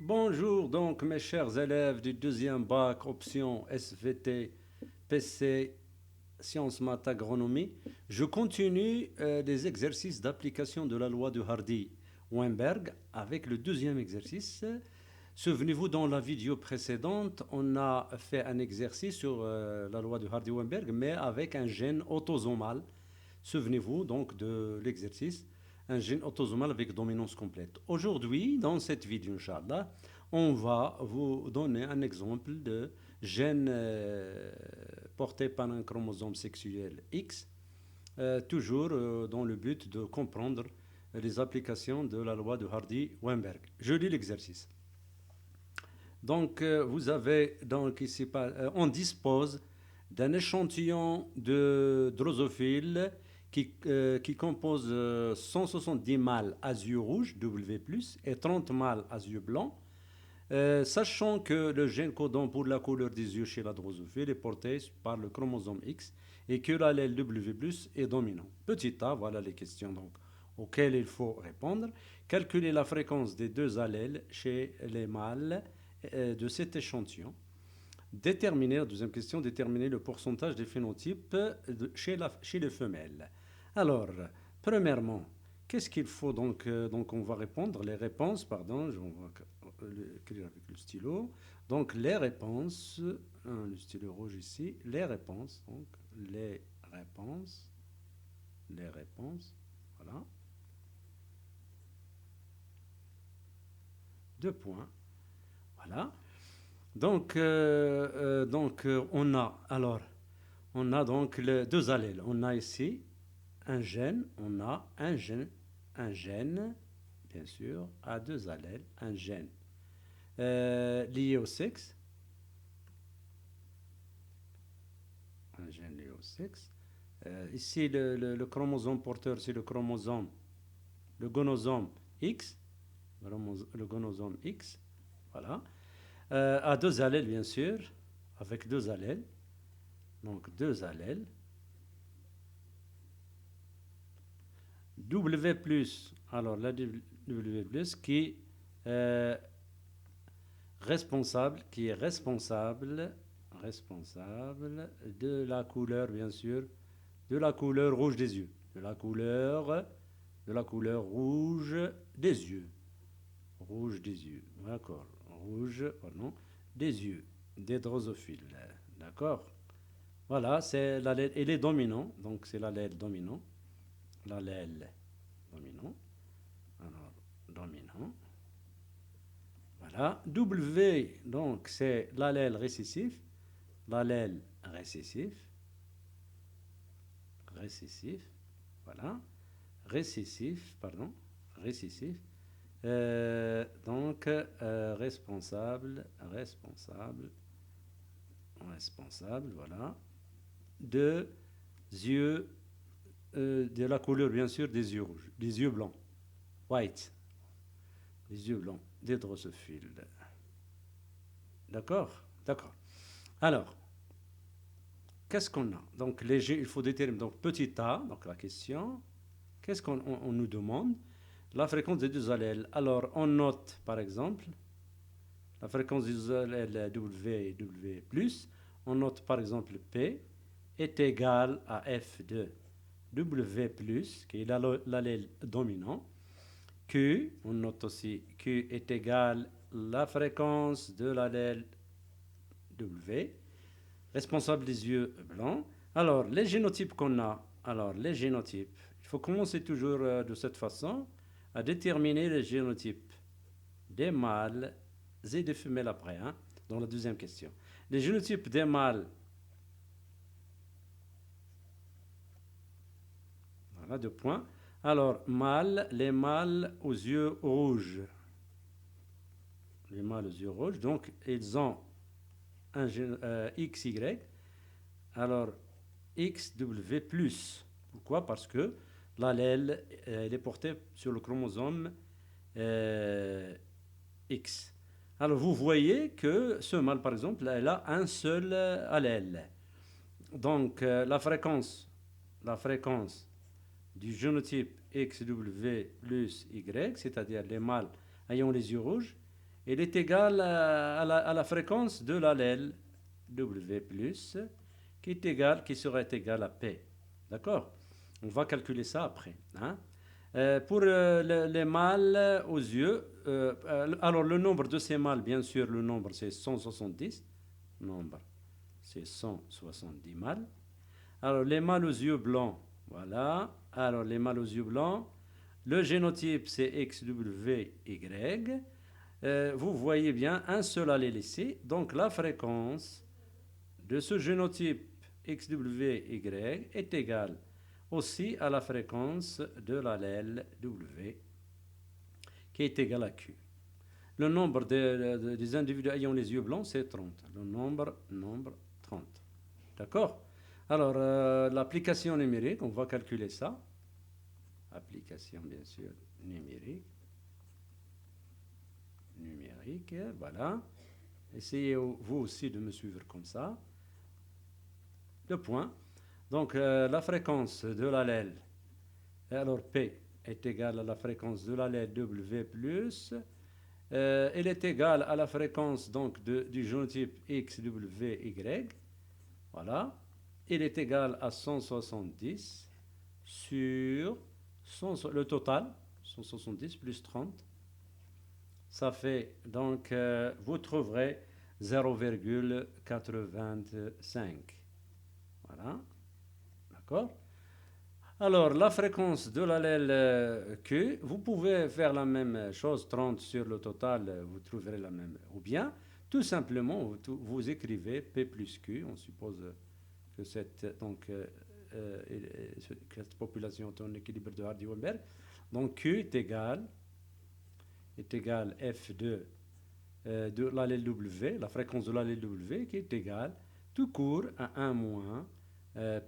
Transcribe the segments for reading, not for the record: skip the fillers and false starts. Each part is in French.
Bonjour donc mes chers élèves du deuxième bac option SVT PC Sciences Maths Agronomie. Je continue les exercices d'application de la loi de Hardy-Weinberg avec le deuxième exercice. Souvenez-vous, dans la vidéo précédente, on a fait un exercice sur la loi de Hardy-Weinberg, mais avec un gène autosomal. Souvenez-vous donc de l'exercice, un gène autosomal avec dominance complète. Aujourd'hui, dans cette vidéo, Inch'Allah, on va vous donner un exemple de gène porté par un chromosome sexuel X, toujours dans le but de comprendre les applications de la loi de Hardy-Weinberg. Je lis l'exercice. Donc, vous avez donc ici, on dispose d'un échantillon de drosophiles qui compose 170 mâles à yeux rouges, W+, et 30 mâles à yeux blancs, sachant que le gène codant pour la couleur des yeux chez la drosophile est porté par le chromosome X et que l'allèle W+, est dominant. Petit a, voilà les questions donc auxquelles il faut répondre. Calculer la fréquence des deux allèles chez les mâles de cet échantillon. Déterminer, deuxième question, déterminer le pourcentage des phénotypes chez les femelles. Alors, premièrement, qu'est-ce qu'il faut donc on va répondre les réponses, pardon, je vais écrire avec le stylo. Donc, les réponses, le stylo rouge ici, les réponses, donc les réponses, voilà, deux points, voilà. On a donc les deux allèles. On a ici un gène, un gène, bien sûr, à deux allèles, un gène lié au sexe, un gène lié au sexe. Ici, le chromosome porteur, c'est le gonosome X, le gonosome X, voilà. À deux allèles, bien sûr, avec deux allèles. Donc, deux allèles. W+, alors la W+, euh, qui est responsable de la couleur, bien sûr, de la couleur rouge des yeux. De la couleur rouge des yeux. Rouge des yeux, d'accord. Rouge, pardon, des yeux, des drosophiles, d'accord. Voilà, c'est l'allèle, il est dominant, donc c'est l'allèle dominant. L'allèle dominant. Alors, dominant. Voilà. W, donc c'est l'allèle récessif. L'allèle récessif. Récessif. Voilà. Récessif, pardon. Récessif. Donc, responsable, voilà, de yeux, de la couleur, bien sûr, des yeux rouges, des yeux blancs, white, des yeux blancs, des drosophiles. D'accord. D'accord. Alors, qu'est-ce qu'on a? Donc, il faut déterminer, donc, petit a, donc la question, qu'est-ce qu'on nous demande? La fréquence des deux allèles. Alors, on note, par exemple, la fréquence des deux allèles W et W+, on note, par exemple, P est égal à F de W+, qui est l'allèle dominant. Q, on note aussi Q est égal à la fréquence de l'allèle W, responsable des yeux blancs. Alors, les génotypes qu'on a, il faut commencer toujours de cette façon à déterminer les génotypes des mâles et des femelles après, hein, dans la deuxième question. Les génotypes des mâles, voilà, deux points. Alors, les mâles aux yeux rouges. Les mâles aux yeux rouges, donc ils ont un gène XY. Alors, XW+. Pourquoi? Parce que l'allèle est porté sur le chromosome X. Alors, vous voyez que ce mâle, par exemple, elle a un seul allèle. Donc, la fréquence du génotype XW plus Y, c'est-à-dire les mâles ayant les yeux rouges, il est égal à la fréquence de l'allèle W plus, qui serait égal à P. D'accord? On va calculer ça après. Hein? Pour les mâles aux yeux, alors le nombre de ces mâles, bien sûr, le nombre c'est 170. Nombre, c'est 170 mâles. Alors les mâles aux yeux blancs, voilà. Alors les mâles aux yeux blancs, le génotype c'est XWY. Vous voyez bien un seul allèle ici. Donc la fréquence de ce génotype XWY est égale aussi à la fréquence de l'allèle W qui est égale à Q. Le nombre des individus ayant les yeux blancs, c'est 30. Le nombre 30. D'accord? Alors, l'application numérique, on va calculer ça. Application, bien sûr, numérique. Voilà. Essayez vous aussi de me suivre comme ça. Le point. Donc, la fréquence de l'allèle, alors P est égale à la fréquence de l'allèle W plus, elle est égale à la fréquence donc du génotype XWY. Voilà. Elle est égale à 170 sur le total, 170 plus 30. Ça fait donc, vous trouverez 0,85. Voilà. D'accord? Alors, la fréquence de l'allèle Q, vous pouvez faire la même chose, 30 sur le total, vous trouverez la même. Ou bien, tout simplement, vous écrivez P plus Q, on suppose que cette population est en équilibre de Hardy-Weinberg. Donc, Q est égal F2 de l'allèle W, la fréquence de l'allèle W, qui est égale tout court à 1 moins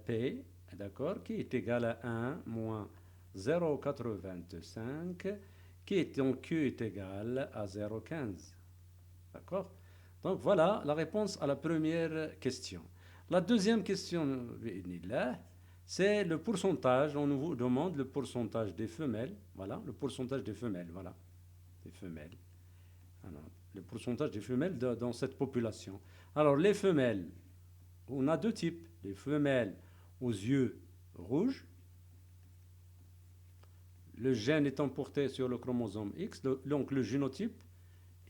P, d'accord, qui est égal à 1 moins 0,85, qui est donc Q est égal à 0,15. D'accord? Donc voilà la réponse à la première question. La deuxième question, c'est le pourcentage. On nous demande le pourcentage des femelles. Voilà, le pourcentage des femelles. Voilà, des femelles. Alors, le pourcentage des femelles dans cette population. Alors, les femelles, on a deux types. Les femelles aux yeux rouges, le gène étant porté sur le chromosome X, donc le génotype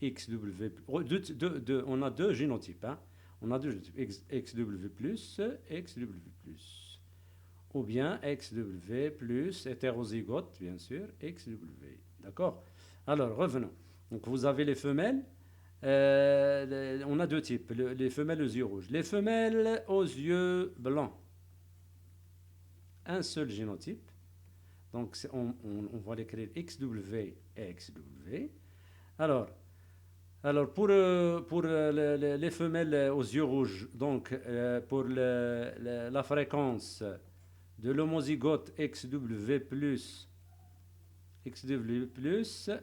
XW. On a deux génotypes. Hein. On a deux génotypes, XW+, XW+. Ou bien XW plus hétérozygote, bien sûr, XW. D'accord? Alors, revenons. Donc, vous avez les femelles. On a deux types. Les femelles aux yeux rouges. Les femelles aux yeux blancs. Un seul génotype. Donc, on va l'écrire XW et XW. Alors pour les femelles aux yeux rouges, donc pour la fréquence de l'homozygote XW+,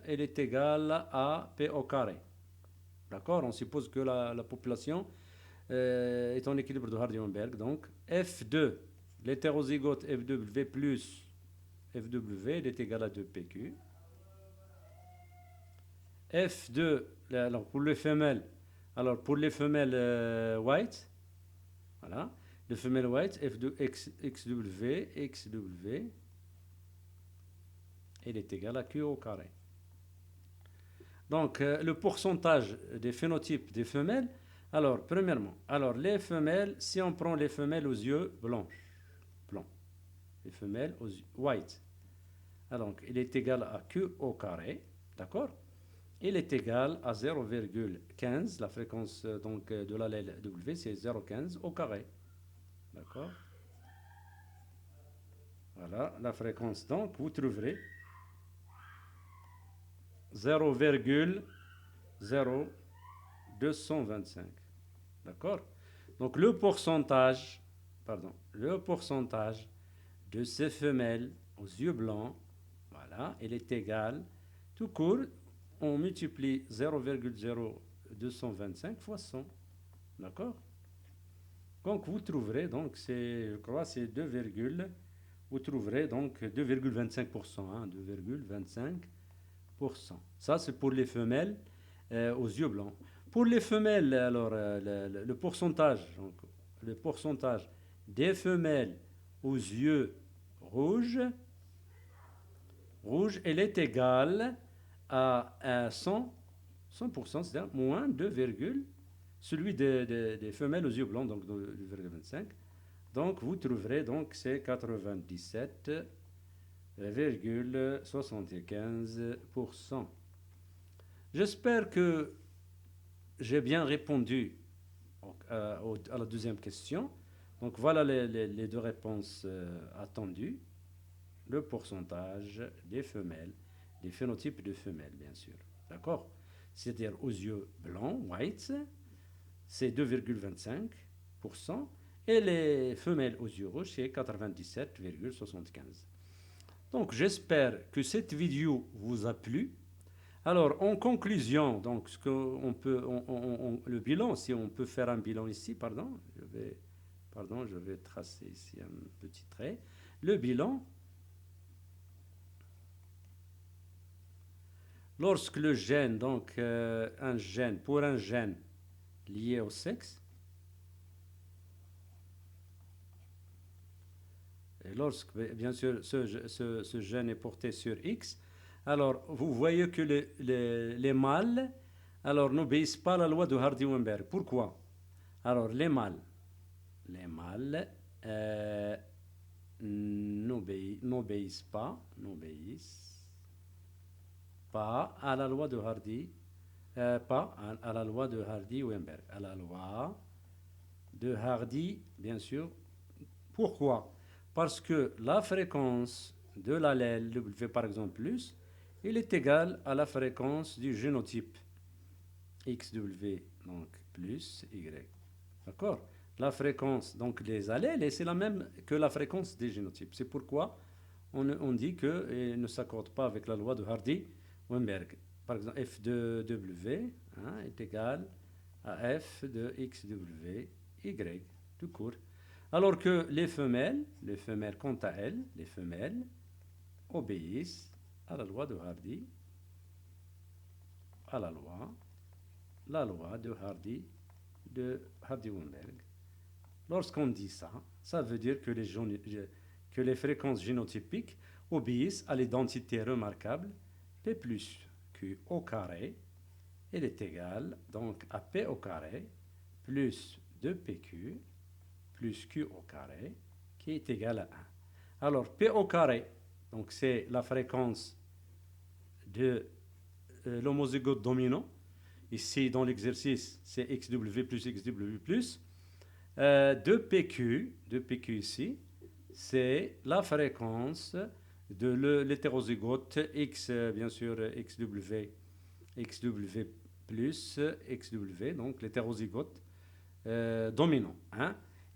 elle est égale à P au carré. D'accord? On suppose que la population est en équilibre de Hardy-Weinberg. Donc, F2, l'hétérozygote FW plus FW, elle est égale à 2PQ. F2, alors pour les femelles, white, voilà, les femelles white, F2 XW, elle est égale à Q au carré. Donc, le pourcentage des phénotypes des femelles, alors, premièrement, les femelles, si on prend les femelles aux yeux blancs, les femelles aux yeux white, alors, il est égal à Q au carré, d'accord? Il est égal à 0,15, la fréquence donc, de l'allèle W, c'est 0,15 au carré, d'accord? Voilà, la fréquence, donc, vous trouverez 0,0225. D'accord? Donc le pourcentage de ces femelles aux yeux blancs, voilà, il est égal, tout court, on multiplie 0,0225 fois 100. D'accord? Donc vous trouverez, donc je crois c'est 2, vous trouverez donc 2,25%, hein, 2,25%. Ça, c'est pour les femelles aux yeux blancs. Pour les femelles, alors le pourcentage, donc, le pourcentage des femelles aux yeux rouges, elle est égale à 100%, c'est-à-dire moins 2, celui des femelles aux yeux blancs, donc 2,25. Donc vous trouverez donc c'est 97,75%. J'espère que j'ai bien répondu à la deuxième question. Donc voilà les deux réponses attendues. Le pourcentage des femelles, des phénotypes de femelles, bien sûr. D'accord? C'est-à-dire aux yeux blancs, white, c'est 2,25%. Et les femelles aux yeux rouges, c'est 97,75%. Donc j'espère que cette vidéo vous a plu. Alors en conclusion, donc ce qu'on peut, le bilan, si on peut faire un bilan ici, je vais tracer ici un petit trait. Le bilan, lorsque le gène, donc pour un gène lié au sexe, et lorsque bien sûr ce gène est porté sur X, alors vous voyez que les mâles alors n'obéissent pas à la loi de Hardy-Weinberg. Pourquoi? Alors les mâles n'obéissent pas à la loi de Hardy, pas à la loi de Hardy-Weinberg, à la loi de Hardy, bien sûr. Pourquoi? Parce que la fréquence de l'allèle W, par exemple, plus, il est égal à la fréquence du génotype XW, donc plus Y. D'accord? La fréquence donc des allèles, c'est la même que la fréquence des génotypes. C'est pourquoi on dit qu'il ne s'accorde pas avec la loi de Hardy-Weinberg. Par exemple, F de W est égal à F de XW, Y, tout court. Alors que les femelles, quant à elles, les femelles obéissent à la loi de Hardy, à la loi de Hardy-Weinberg. Lorsqu'on dit ça, ça veut dire que les fréquences génotypiques obéissent à l'identité remarquable P plus Q au carré, elle est égale donc à P au carré plus 2PQ plus Q au carré qui est égal à 1. Alors P au carré, donc c'est la fréquence de l'homozygote dominant. Ici dans l'exercice c'est XW plus XW plus. 2PQ ici, c'est la fréquence de l'hétérozygote X, bien sûr XW plus XW, donc l'hétérozygote dominant.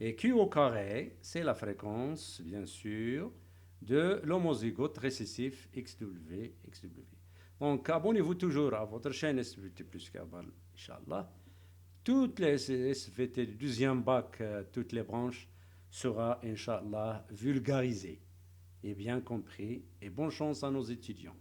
Et Q au carré, c'est la fréquence, bien sûr, de l'homozygote récessif XW. Donc abonnez-vous toujours à votre chaîne SVT plus Kabal, Inch'Allah. Toutes les SVT du deuxième bac, toutes les branches sera, Inch'Allah, vulgarisées et bien compris. Et bonne chance à nos étudiants.